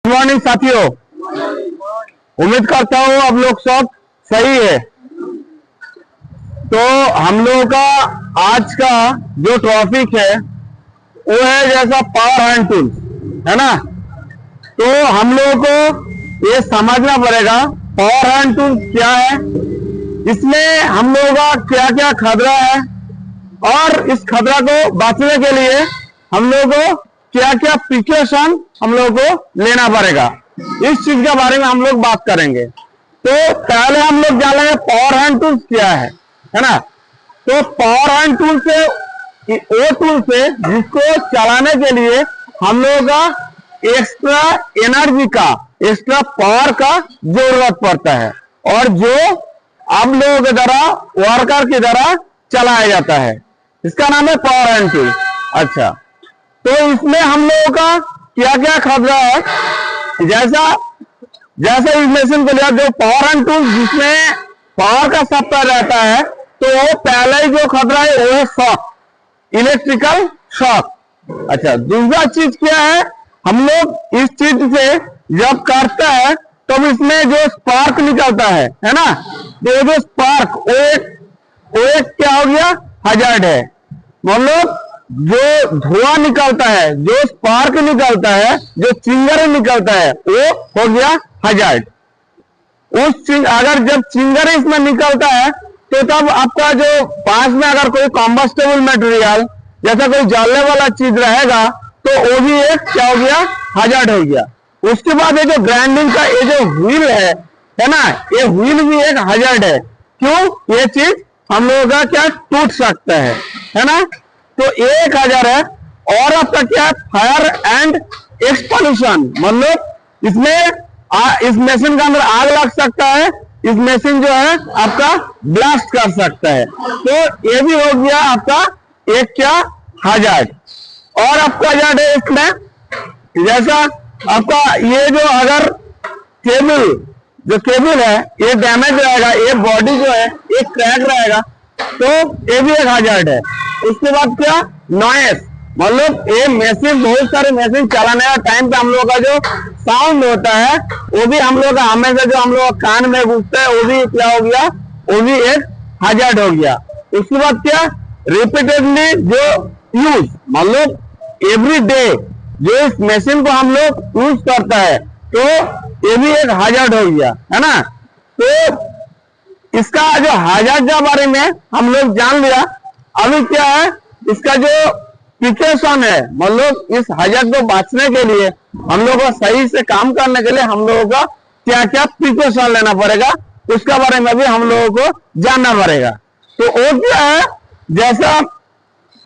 Morning साथियों, उम्मीद करता हूँ आप लोग सब सही है। तो हम लोगों का आज का जो टॉपिक है वो है जैसा पावर हैंड टूल्स, है ना। तो हम लोगों को ये समझना पड़ेगा पावर हैंड टूल्स क्या है, इसमें हम लोगों का क्या क्या खतरा है और इस खतरा को बचने के लिए हम लोगों को क्या क्या प्रिकॉशन हम लोगों को लेना पड़ेगा, इस चीज के बारे में हम लोग बात करेंगे। तो पहले हम लोग जान लेंगे पावर हैंड टूल्स क्या है ना। तो पावर हैंड टूल से वो टूल से जिसको चलाने के लिए हम लोगों का एक्स्ट्रा एनर्जी का, एक्स्ट्रा पावर का जरूरत पड़ता है और जो आप लोगों के द्वारा वर्कर की तरह चलाया जाता है, इसका नाम है पावर हैंड टूल। अच्छा, तो इसमें हम लोगों का क्या क्या खतरा है, जैसा इस मशीन को लिया जो पावर हैंड टूल जिसमें पावर का सप्लाई रहता है, तो वो पहला ही जो खतरा है वो है शॉक, इलेक्ट्रिकल शॉक। अच्छा, दूसरा चीज क्या है, हम लोग इस चीज से जब करते हैं तो इसमें जो स्पार्क निकलता है ना, तो ये जो स्पार्क वो एक क्या हो गया, हजार्ड है। मतलब जो धुआं निकलता है, जो स्पार्क निकलता है, जो चिंगारी निकलता है, वो हो गया हजार्ड। अगर जब चिंगारी इसमें निकलता है तो तब आपका जो पास में अगर कोई कॉम्बस्टेबल मटेरियल जैसा कोई जलने वाला चीज रहेगा तो वो भी एक क्या हो गया, हजार्ड हो गया। उसके बाद ये जो ग्राइंडिंग का ये जो व्हील है ना, ये व्हील भी एक हजार्ड है। क्यों? ये चीज हम लोगों का क्या टूट सकता है ना। तो एक हजार है। और आपका क्या, फायर एंड एक्सपॉल्यूशन, मतलब इसमें इस मशीन के अंदर आग लग सकता है, इस मशीन जो है आपका ब्लास्ट कर सकता है। तो ये भी हो गया आपका एक क्या, हजार्ड। और आपका हजार्ड है इसमें जैसा आपका ये जो अगर केबल है ये डैमेज रहेगा, ये बॉडी जो है ये क्रैक रहेगा, तो ये भी एक हजार्ड है। उसके बाद क्या, नॉइस, मतलब ये मशीन, बहुत सारे मशीन चलाने का टाइम पे हम लोगों का जो साउंड होता है वो भी हम लोग का हमेशा जो हम लोग कान में घुसता है वो भी क्या हो गया, वो भी एक हजार्ड हो गया। उसके बाद क्या, रिपीटेडली जो यूज, मतलब एवरी डे जो इस मशीन को हम लोग यूज करता है, तो ये भी एक हजार्ड हो गया, है ना। तो इसका जो हजार्ड के बारे में हम लोग जान लिया। अभी क्या है, इसका जो प्रिकॉशन है, मतलब इस हजार्ड को बचने के लिए हम लोगों को सही से काम करने के लिए हम लोगों का क्या क्या प्रिकॉशन लेना पड़ेगा, उसके बारे में भी हम लोगों को जानना पड़ेगा। तो वो क्या है, जैसा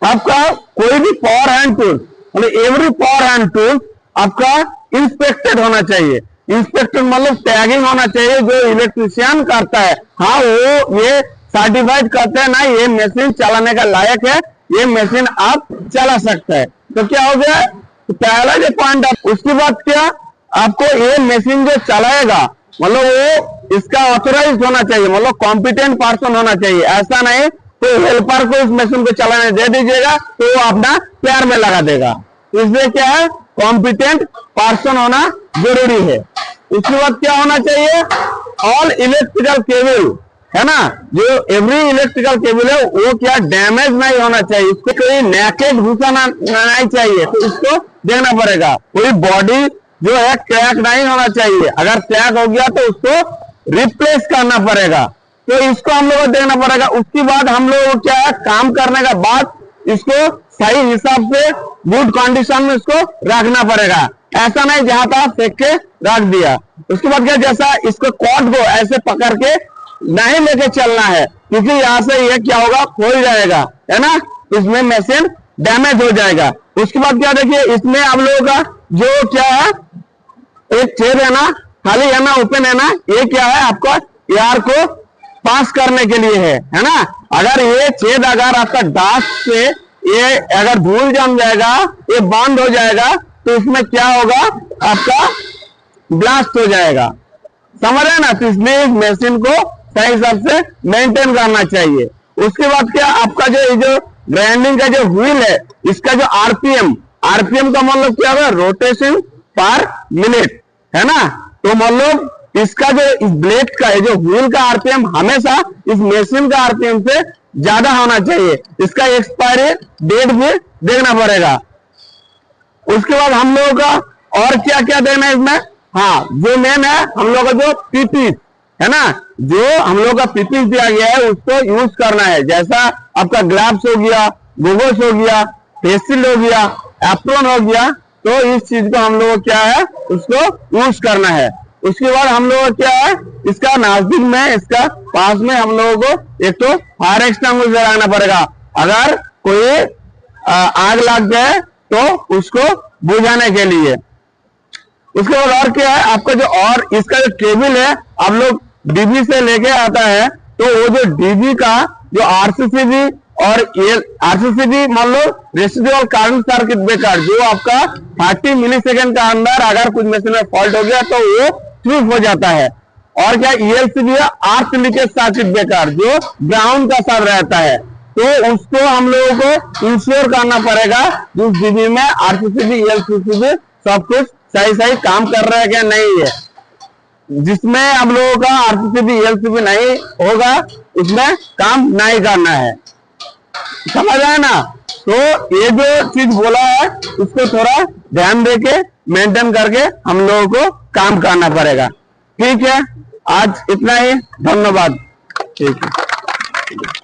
आपका कोई भी पावर हैंड टूल, मतलब एवरी पावर हैंड टूल आपका इंस्पेक्टेड होना चाहिए। इंस्पेक्टेड मतलब टैगिंग होना चाहिए, जो इलेक्ट्रिशियन करता है, हाँ वो ये सर्टिफाइड करते हैं ना ये मशीन चलाने का लायक है, ये मशीन आप चला सकते हैं। तो क्या हो गया, तो पहला जो पॉइंट। उसके बाद क्या, आपको ये मशीन जो चलाएगा मतलब वो इसका ऑथोराइज होना चाहिए, मतलब कॉम्पिटेंट पर्सन होना चाहिए। ऐसा नहीं तो हेल्पर को इस मशीन को चलाने दे दीजिएगा तो वो अपना पैर में लगा देगा। इसलिए क्या है, कॉम्पिटेंट पर्सन होना जरूरी है। उसके बाद क्या होना चाहिए, ऑल इलेक्ट्रिकल केबल, है ना, जो एवरी इलेक्ट्रिकल केबल है वो क्या डैमेज नहीं होना चाहिए, इसको कोई नेकेड घुसाना नहीं चाहिए, तो इसको देखना पड़ेगा। कोई बॉडी जो है क्रैक नहीं होना चाहिए, अगर क्रैक हो गया तो उसको रिप्लेस करना पड़ेगा, तो इसको हम लोग को देखना पड़ेगा। उसके बाद हम लोग क्या है, काम करने का बाद इसको सही हिसाब से गुड कंडीशन में इसको रखना पड़ेगा, ऐसा नहीं जहां तक फेंक के रख दिया। उसके बाद क्या, जैसा इसको कॉर्ड को ऐसे पकड़ के नहीं लेके चलना है, क्योंकि यहाँ से ये क्या होगा, खोल जाएगा, है ना, इसमें मशीन डैमेज हो जाएगा। उसके बाद क्या, देखिए इसमें आप लोगों का जो क्या है, एक छेद है ना, खाली है ना, ओपन है ना, ये क्या है आपका एयर को पास करने के लिए है ना। अगर ये छेद अगर आपका डस्ट से ये अगर धूल जम जाएगा, ये बंद हो जाएगा, तो इसमें क्या होगा, आपका ब्लास्ट हो जाएगा, समझ रहे ना। तो इसलिए इस मशीन को सही हिसाब से मेंटेन करना चाहिए। उसके बाद क्या, आपका जो ग्राइंडिंग का जो व्हील है, इसका जो आरपीएम का मतलब क्या होगा, रोटेशन पर मिनट, है ना। तो मान लो इसका जो इस ब्लेड का है, जो व्हील का आरपीएम हमेशा इस मशीन का आरपीएम से ज्यादा होना चाहिए। इसका एक्सपायरी डेट भी देखना पड़ेगा। उसके बाद हम लोगों का और क्या क्या देना है इसमें, हाँ जो मेन है हम लोग का जो पीपीस है ना, जो हम लोग का पीपीस दिया गया है उसको यूज करना है। जैसा आपका ग्लव्स हो गया, गोगल्स हो गया, फेस शील्ड हो गया, एप्रोन हो गया, तो इस चीज को हम लोग क्या है उसको यूज करना है। उसके बाद हम लोग क्या है, इसका नाजदीक में, इसका पास में हम लोगों को एक तो फायर एक्सटिंग्विशर लगाना पड़ेगा। अगर कोई आग लग जाए तो उसको बुझाने के लिए। उसके बाद और क्या है, आपका जो और इसका जो केबल है आप लोग डीबी से लेके आता है, तो वो जो डीबी का जो आरसीसीबी और आरसीसीबी मान लो रेसिडुअल करंट सर्किट ब्रेकर, जो आपका 30 मिलीसेकंड का अंदर अगर कुछ मशीन में फॉल्ट हो गया तो वो ट्रिप हो जाता है। और क्या ईएलसीबी है, अर्थ लीकेज सर्किट ब्रेकर, जो ग्राउंड का साथ रहता है, तो उसको हम लोगों को इंश्योर करना पड़ेगा जिस डीबी में आरसीसीबी ईएलसीबी सब कुछ सही सही काम कर रहा है क्या नहीं है। जिसमें हम लोगों का आरसीसीबी ईएलसीबी नहीं होगा उसमें काम नहीं करना है, समझ आया ना। तो ये जो चीज बोला है उसको थोड़ा ध्यान देके मेंटेन करके हम लोगों को काम करना पड़ेगा। ठीक है, आज इतना ही, धन्यवाद। ठीक है।